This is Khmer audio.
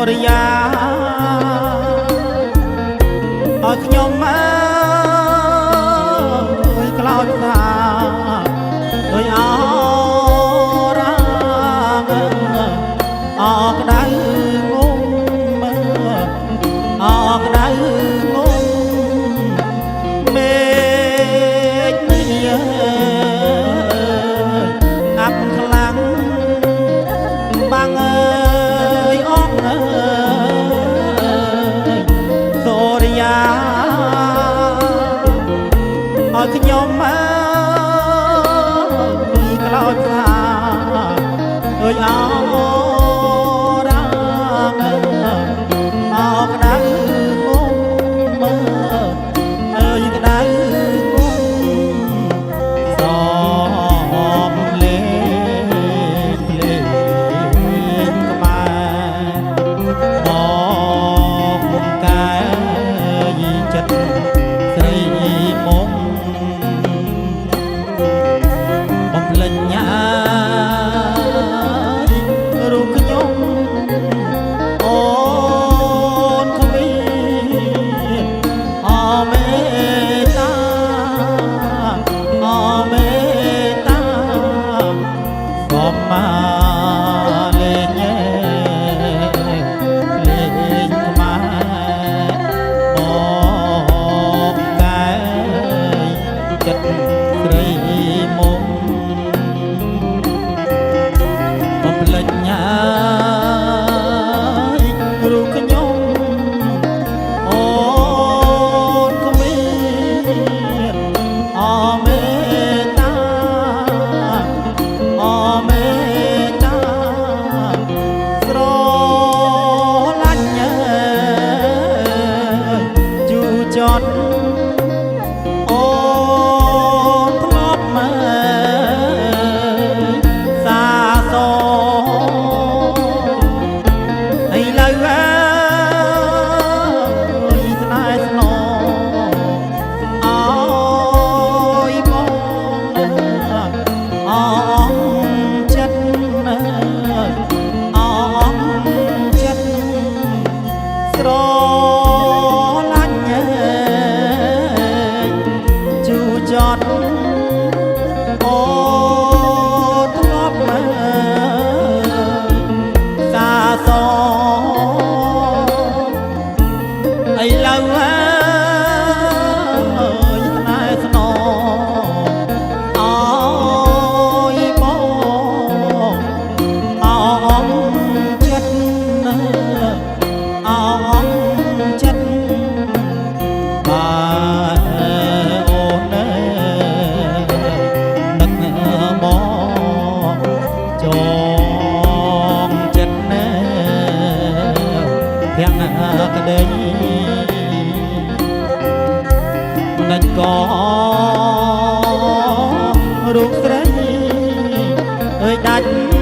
រិយាឲ្យខ្ញុំក្លោចថាដោយអរាងអក្ដៅងងអក្ដៅងងមេឃនេះអាប់ខ្លាំងបាំងអងសូរិយាឲ្យខ្ញុំក្លោចថាដោយអរាងអក្ដៅងងក្ដៅងងសំលេងភ្លេងមកកាយចិត្តស្រីមកបំភ្លេចញ៉ាយរូបខ្ញុំអូនគ្មានអមេតាអមេតាសូមមកលេងលេងមកមកកាយចិត្តស្រីមកបំភ្លេចញ៉ាយរូបខ្ញុំអូនគ្មានអមេតាអមេតាស្រឡាញ់ជូចត់អូនធ្លាប់មកសាសឥឡូវស្នេហ៍ស្នអើយបងអងចិត្តអងចិត្តស្រឡាញ់ជូចត់អូធ្លាប់មកសាសឥឡូវស្នេហ៍ស្នអើយបងអងចិត្តអងចិត្តបាទអូននឹកមកចងចិត្តទាំងក្ដីមិនដាច់ក៏រូបស្រីអើយដាច់